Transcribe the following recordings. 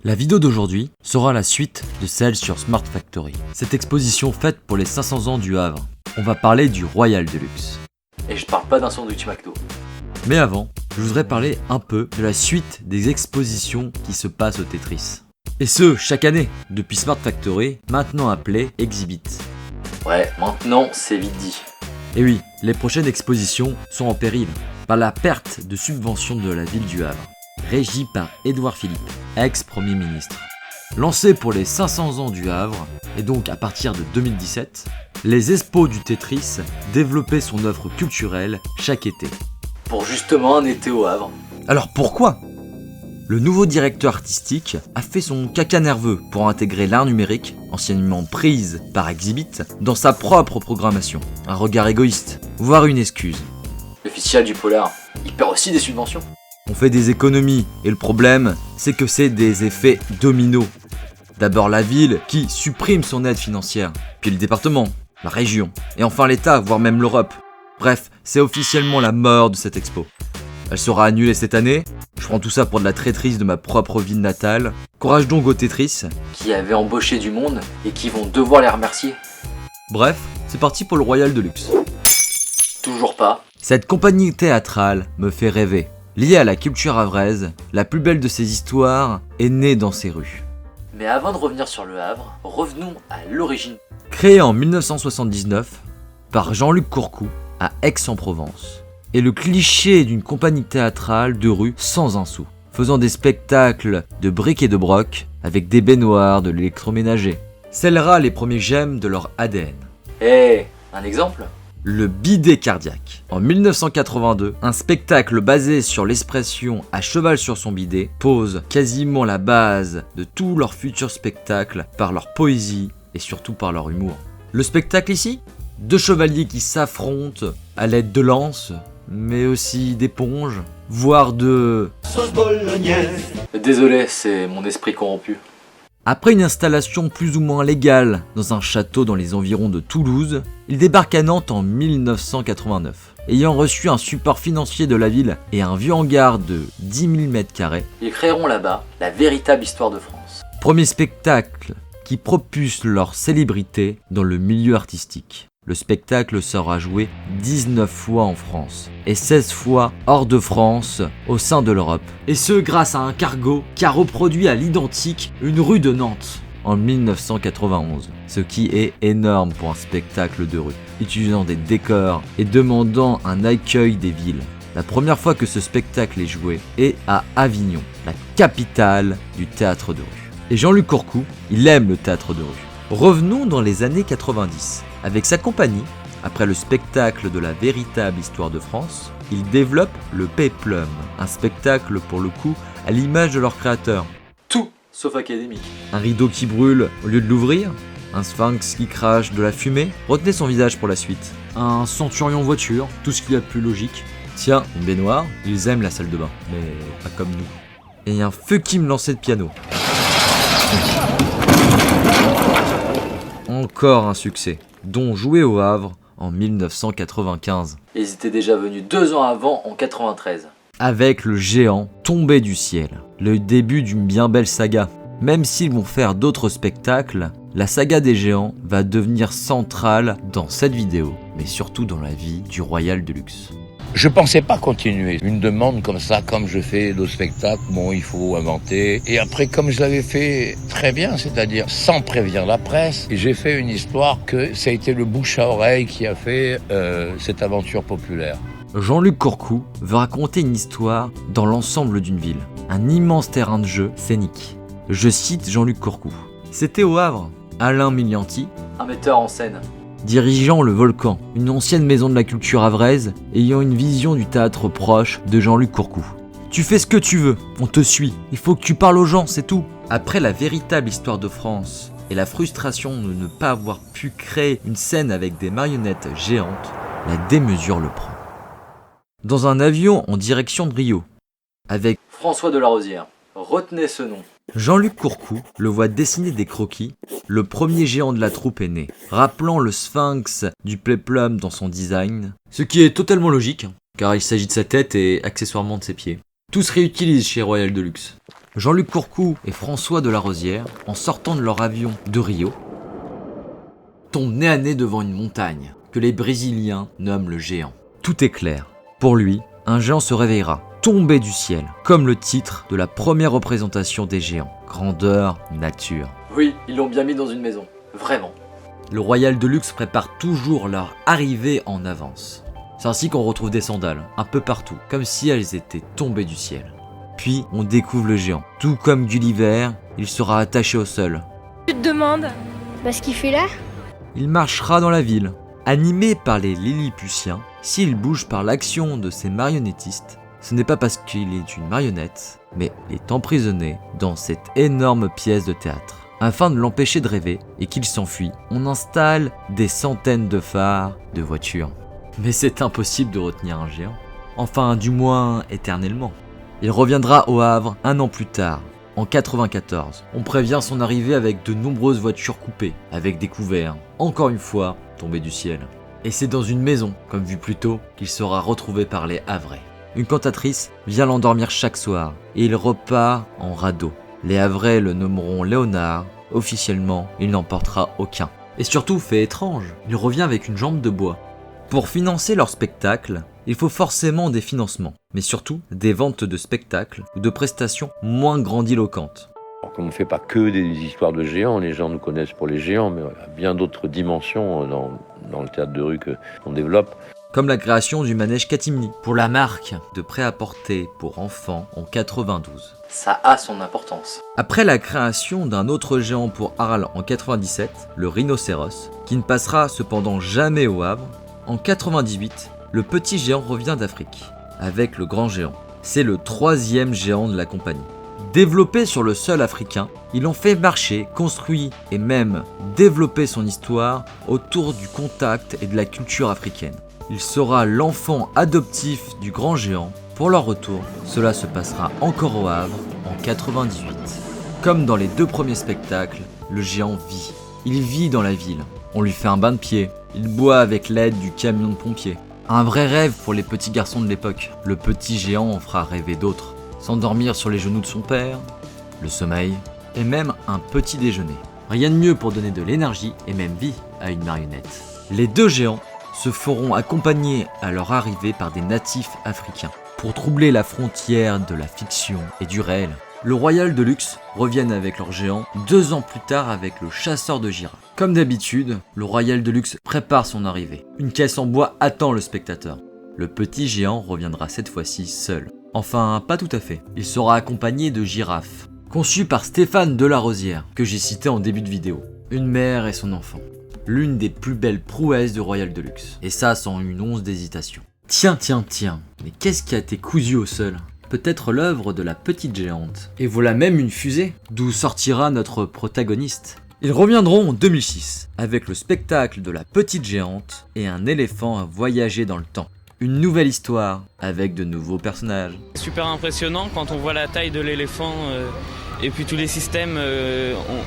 La vidéo d'aujourd'hui sera la suite de celle sur Smart Factory, cette exposition faite pour les 500 ans du Havre. On va parler du Royal Deluxe. Et je parle pas d'un sandwich McDo. Mais avant, je voudrais parler un peu de la suite des expositions qui se passent au Tetris. Et ce, chaque année, depuis Smart Factory, maintenant appelé Exhibit. Ouais, maintenant c'est vite dit. Et oui, les prochaines expositions sont en péril par la perte de subventions de la ville du Havre, régie par Édouard Philippe, ex-premier ministre. Lancé pour les 500 ans du Havre, et donc à partir de 2017, les expos du Tetris développaient son offre culturelle chaque été. Pour justement un été au Havre. Alors pourquoi ? Le nouveau directeur artistique a fait son caca nerveux pour intégrer l'art numérique, anciennement prise par Exhibit, dans sa propre programmation. Un regard égoïste, voire une excuse. Le festival du Polar, il perd aussi des subventions. On fait des économies, et le problème, c'est que c'est des effets dominos. D'abord la ville, qui supprime son aide financière, puis le département, la région, et enfin l'État, voire même l'Europe. Bref, c'est officiellement la mort de cette expo. Elle sera annulée cette année. Je prends tout ça pour de la traîtrise de ma propre ville natale. Courage donc au Tetris. Qui avaient embauché du monde et qui vont devoir les remercier. Bref, c'est parti pour le Royal Deluxe. Toujours pas. Cette compagnie théâtrale me fait rêver. Liée à la culture havraise, la plus belle de ses histoires est née dans ces rues. Mais avant de revenir sur le Havre, revenons à l'origine. Créée en 1979 par Jean-Luc Courcou à Aix-en-Provence. Et le cliché d'une compagnie théâtrale de rue sans un sou, faisant des spectacles de briques et de broc avec des baignoires, de l'électroménager. Scellera les premiers gemmes de leur ADN. Un exemple ? Le bidet cardiaque. En 1982, un spectacle basé sur l'expression « à cheval sur son bidet » pose quasiment la base de tous leurs futurs spectacles par leur poésie et surtout par leur humour. Le spectacle ici ? Deux chevaliers qui s'affrontent à l'aide de lances, mais aussi d'éponges, voire de... sauce bolognaise. Désolé, c'est mon esprit corrompu. Après une installation plus ou moins légale dans un château dans les environs de Toulouse, il débarque à Nantes en 1989. Ayant reçu un support financier de la ville et un vieux hangar de 10 000 m², Ils créeront là-bas la véritable histoire de France. premier spectacle qui propulse leur célébrité dans le milieu artistique. Le spectacle sera joué 19 fois en France et 16 fois hors de France au sein de l'Europe. Et ce grâce à un cargo qui a reproduit à l'identique une rue de Nantes en 1991. Ce qui est énorme pour un spectacle de rue, utilisant des décors et demandant un accueil des villes. La première fois que ce spectacle est joué est à Avignon, la capitale du théâtre de rue. Et Jean-Luc Courcou, il aime le théâtre de rue. Revenons dans les années 90. Avec sa compagnie, après le spectacle de la véritable histoire de France, ils développent le Péplum, un spectacle pour le coup à l'image de leur créateur. Tout sauf académique. Un rideau qui brûle au lieu de l'ouvrir, un sphinx qui crache de la fumée. Retenez son visage pour la suite. Un centurion voiture, tout ce qu'il y a de plus logique. Tiens, une baignoire, ils aiment la salle de bain, mais pas comme nous. Et un feu qui me lançait de piano. Encore un succès, dont joué au Havre en 1995. Ils étaient déjà venus 2 ans avant, en 93. Avec le géant tombé du ciel. Le début d'une bien belle saga. Même s'ils vont faire d'autres spectacles, la saga des géants va devenir centrale dans cette vidéo, mais surtout dans la vie du Royal Deluxe. Je pensais pas continuer une demande comme ça, comme je fais le spectacle, bon il faut inventer. Et après comme je l'avais fait très bien, c'est-à-dire sans prévenir la presse, j'ai fait une histoire que ça a été le bouche à oreille qui a fait cette aventure populaire. Jean-Luc Courcou veut raconter une histoire dans l'ensemble d'une ville. Un immense terrain de jeu scénique. Je cite Jean-Luc Courcou. C'était au Havre, Alain Milianti, Un metteur en scène. dirigeant le Volcan, une ancienne maison de la culture havraise, ayant une vision du théâtre proche de Jean-Luc Courcou. Tu fais ce que tu veux, on te suit, il faut que tu parles aux gens, c'est tout. Après la véritable histoire de France et la frustration de ne pas avoir pu créer une scène avec des marionnettes géantes, la démesure le prend. Dans un avion en direction de Rio, avec François Delarosière. Retenez ce nom. Jean-Luc Courcou le voit dessiner des croquis, le premier géant de la troupe est né, rappelant le sphinx du Péplum dans son design, ce qui est totalement logique, car il s'agit de sa tête et accessoirement de ses pieds. Tout se réutilise chez Royal Deluxe. Jean-Luc Courcou et François de la Rosière, en sortant de leur avion de Rio, tombent nez à nez devant une montagne que les Brésiliens nomment le géant. Tout est clair. Pour lui, un géant se réveillera, tombé du ciel, comme le titre de la première représentation des géants. Grandeur, nature. Oui, ils l'ont bien mis dans une maison. Vraiment. Le Royal de Luxe prépare toujours leur arrivée en avance. C'est ainsi qu'on retrouve des sandales, un peu partout, comme si elles étaient tombées du ciel. Puis, on découvre le géant. Tout comme Gulliver, il sera attaché au sol. Tu te demandes Ce qu'il fait là? Il marchera dans la ville. Animé par les Lilliputiens, s'il bouge par l'action de ses marionnettistes, ce n'est pas parce qu'il est une marionnette, mais il est emprisonné dans cette énorme pièce de théâtre. Afin de l'empêcher de rêver et qu'il s'enfuit, on installe des centaines de phares de voitures. Mais c'est impossible de retenir un géant. Enfin, du moins éternellement. Il reviendra au Havre un an plus tard, en 94. On prévient son arrivée avec de nombreuses voitures coupées, avec des couverts, encore une fois, tombés du ciel. Et c'est dans une maison, comme vu plus tôt, qu'il sera retrouvé par les Havrais. Une cantatrice vient l'endormir chaque soir, et il repart en radeau. Les Havrais le nommeront Léonard. Officiellement, il n'en portera aucun. Et surtout, fait étrange, il revient avec une jambe de bois. Pour financer leur spectacle, il faut forcément des financements, mais surtout des ventes de spectacles ou de prestations moins grandiloquentes. Alors, comme on ne fait pas que des histoires de géants, les gens nous connaissent pour les géants, mais il y a bien d'autres dimensions dans le théâtre de rue qu'on développe. Comme la création du manège Catimini pour la marque de prêt-à-porter pour enfants en 92. Ça a son importance. Après la création d'un autre géant pour Arles en 97, le rhinocéros, qui ne passera cependant jamais au Havre, en 98, le petit géant revient d'Afrique, avec le grand géant. C'est le troisième géant de la compagnie. Développé sur le sol africain, il en fait marcher, construit et même développer son histoire autour du contact et de la culture africaine. Il sera l'enfant adoptif du grand géant. Pour leur retour, cela se passera encore au Havre en 98. Comme dans les 2 premiers spectacles, le géant vit. Il vit dans la ville. On lui fait un bain de pied. Il boit avec l'aide du camion de pompiers. Un vrai rêve pour les petits garçons de l'époque. Le petit géant en fera rêver d'autres. S'endormir sur les genoux de son père, le sommeil, et même un petit déjeuner. Rien de mieux pour donner de l'énergie et même vie à une marionnette. Les 2 géants se feront accompagner à leur arrivée par des natifs africains. Pour troubler la frontière de la fiction et du réel, le Royal de Luxe reviennent avec leur géant 2 ans plus tard avec le chasseur de girafes. Comme d'habitude, le Royal de Luxe prépare son arrivée. Une caisse en bois attend le spectateur. Le petit géant reviendra cette fois-ci seul. Enfin, pas tout à fait. Il sera accompagné de girafes, conçues par Stéphane Delarosière, que j'ai cité en début de vidéo. Une mère et son enfant. L'une des plus belles prouesses du Royal de Luxe. Et ça sans une once d'hésitation. Tiens, mais qu'est-ce qui a été cousu au sol? Peut-être l'œuvre de la petite géante. Et voilà même une fusée, d'où sortira notre protagoniste. Ils reviendront en 2006, avec le spectacle de la petite géante et un éléphant à voyager dans le temps. Une nouvelle histoire, avec de nouveaux personnages. Super impressionnant quand on voit la taille de l'éléphant et puis tous les systèmes,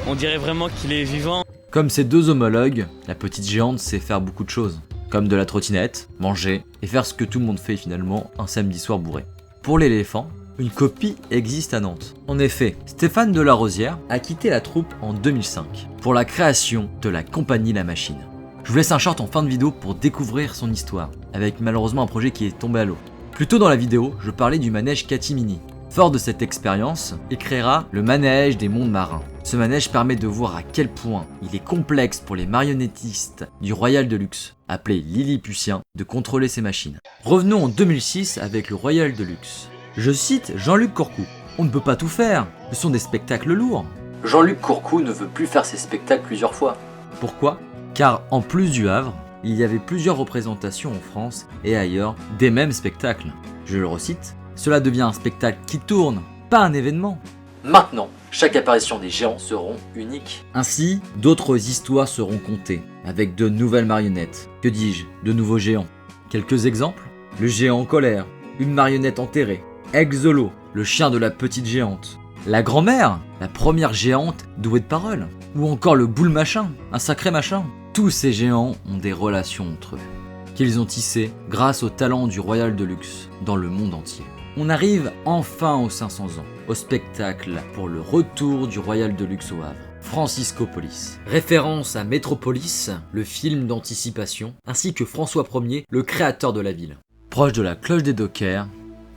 on dirait vraiment qu'il est vivant. Comme ses 2 homologues, la petite géante sait faire beaucoup de choses. Comme de la trottinette, manger et faire ce que tout le monde fait finalement un samedi soir bourré. Pour l'éléphant, une copie existe à Nantes. En effet, Stéphane Delarosière a quitté la troupe en 2005 pour la création de la compagnie La Machine. Je vous laisse un short en fin de vidéo pour découvrir son histoire, avec malheureusement un projet qui est tombé à l'eau. Plus tôt dans la vidéo, je parlais du manège Catimini. Fort de cette expérience, il créera le manège des mondes marins. Ce manège permet de voir à quel point il est complexe pour les marionnettistes du Royal de Luxe, appelés Lilliputiens, de contrôler ces machines. Revenons en 2006 avec le Royal de Luxe. Je cite Jean-Luc Courcou. On ne peut pas tout faire, ce sont des spectacles lourds. Jean-Luc Courcou ne veut plus faire ses spectacles plusieurs fois. Pourquoi? Car en plus du Havre, il y avait plusieurs représentations en France et ailleurs des mêmes spectacles. Je le recite, cela devient un spectacle qui tourne, pas un événement. Maintenant, chaque apparition des géants seront uniques. Ainsi, d'autres histoires seront contées, avec de nouvelles marionnettes, que dis-je, de nouveaux géants. Quelques exemples: le géant en colère, une marionnette enterrée, Exolo, le chien de la petite géante, la grand-mère, la première géante douée de paroles, ou encore le boule machin, un sacré machin. Tous ces géants ont des relations entre eux, qu'ils ont tissées grâce au talent du Royal de Luxe dans le monde entier. On arrive enfin aux 500 ans, au spectacle pour le retour du Royal de Luxe au Havre. Franciscopolis. Référence à Métropolis, le film d'anticipation, ainsi que François Ier, le créateur de la ville. Proche de la cloche des dockers,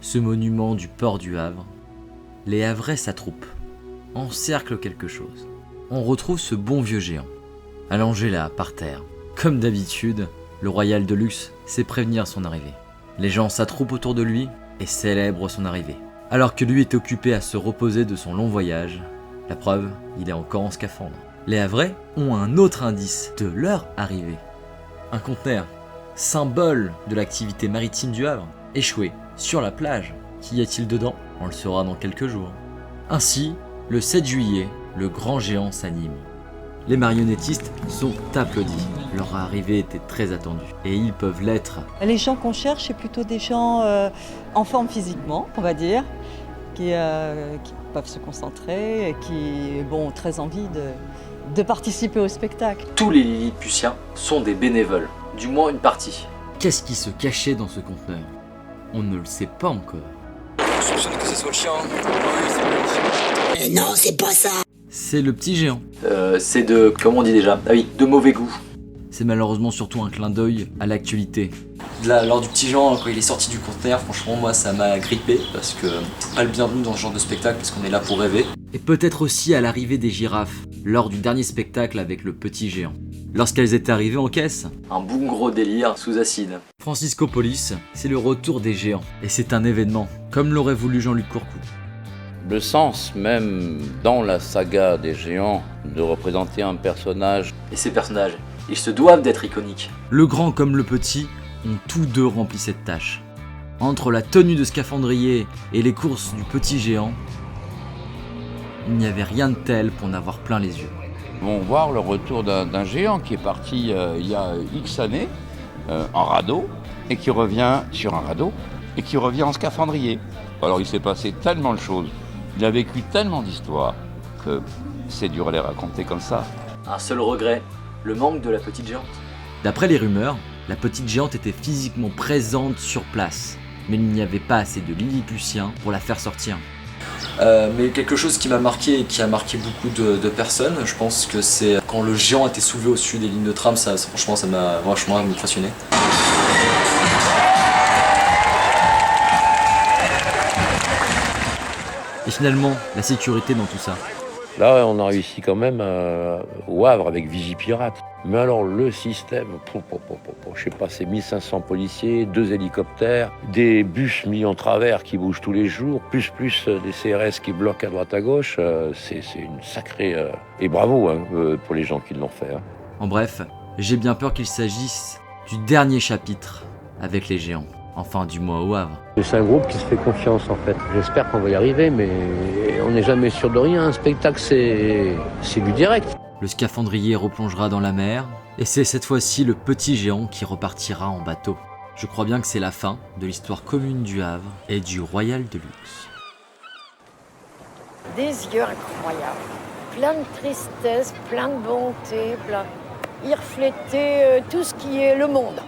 ce monument du port du Havre, les Havrais s'attroupent, encerclent quelque chose. On retrouve ce bon vieux géant, allongé là, par terre. Comme d'habitude, le Royal de Luxe sait prévenir son arrivée. Les gens s'attroupent autour de lui et célèbrent son arrivée. Alors que lui est occupé à se reposer de son long voyage, la preuve, il est encore en scaphandre. Les Havrais ont un autre indice de leur arrivée. Un conteneur, symbole de l'activité maritime du Havre, échoué sur la plage. Qu'y a-t-il dedans? On le saura dans quelques jours. Ainsi, le 7 juillet, le grand géant s'anime. Les marionnettistes sont applaudis. Leur arrivée était très attendue. Et ils peuvent l'être. Les gens qu'on cherche, c'est plutôt des gens en forme physiquement, on va dire, qui peuvent se concentrer et qui ont très envie de participer au spectacle. Tous les Lilliputiens sont des bénévoles, du moins une partie. Qu'est-ce qui se cachait dans ce conteneur? On ne le sait pas encore. Je soupçonne que ce soit le chien. Oui, c'est le chien. Non, c'est pas ça. C'est le petit géant. C'est de, comment on dit déjà? Ah oui, de mauvais goût. C'est malheureusement surtout un clin d'œil à l'actualité. Là, lors du petit Jean, quand il est sorti du conteneur, franchement, moi, ça m'a grippé parce que c'est pas le bienvenu dans ce genre de spectacle parce qu'on est là pour rêver. Et peut-être aussi à l'arrivée des girafes, lors du dernier spectacle avec le petit géant. Lorsqu'elles étaient arrivées en caisse, Un bon gros délire sous acide. Franciscopolis, c'est le retour des géants. Et c'est un événement, comme l'aurait voulu Jean-Luc Courcou. Le sens même dans la saga des géants de représenter un personnage. Et ces personnages, ils se doivent d'être iconiques. Le grand comme le petit ont tous deux rempli cette tâche. Entre la tenue de scaphandrier et les courses du petit géant, il n'y avait rien de tel pour en avoir plein les yeux. Vont voir le retour d'un géant qui est parti il y a X années en radeau et qui revient sur un radeau et qui revient en scaphandrier. Alors il s'est passé tellement de choses, il a vécu tellement d'histoires que c'est dur à les raconter comme ça. Un seul regret, le manque de la petite géante. D'après les rumeurs, la petite géante était physiquement présente sur place, mais il n'y avait pas assez de Lilliputiens pour la faire sortir. Mais quelque chose qui m'a marqué et qui a marqué beaucoup de personnes, je pense que c'est quand le géant était soulevé au-dessus des lignes de tram, franchement ça m'a vachement impressionné. Et finalement, la sécurité dans tout ça. Là, on a réussi quand même au Havre avec Vigipirate. Mais alors, le système, je sais pas, c'est 1500 policiers, 2 hélicoptères, des bus mis en travers qui bougent tous les jours, plus des CRS qui bloquent à droite à gauche. C'est une sacrée... Et bravo pour les gens qui l'ont fait. En bref, j'ai bien peur qu'il s'agisse du dernier chapitre avec les géants. Enfin, du moins au Havre. C'est un groupe qui se fait confiance en fait. J'espère qu'on va y arriver, mais on n'est jamais sûr de rien. Un spectacle, c'est du direct. Le scaphandrier replongera dans la mer, et c'est cette fois-ci le petit géant qui repartira en bateau. Je crois bien que c'est la fin de l'histoire commune du Havre et du Royal de Luxe. Des yeux incroyables, plein de tristesse, plein de bonté, Il reflétait tout ce qui est le monde.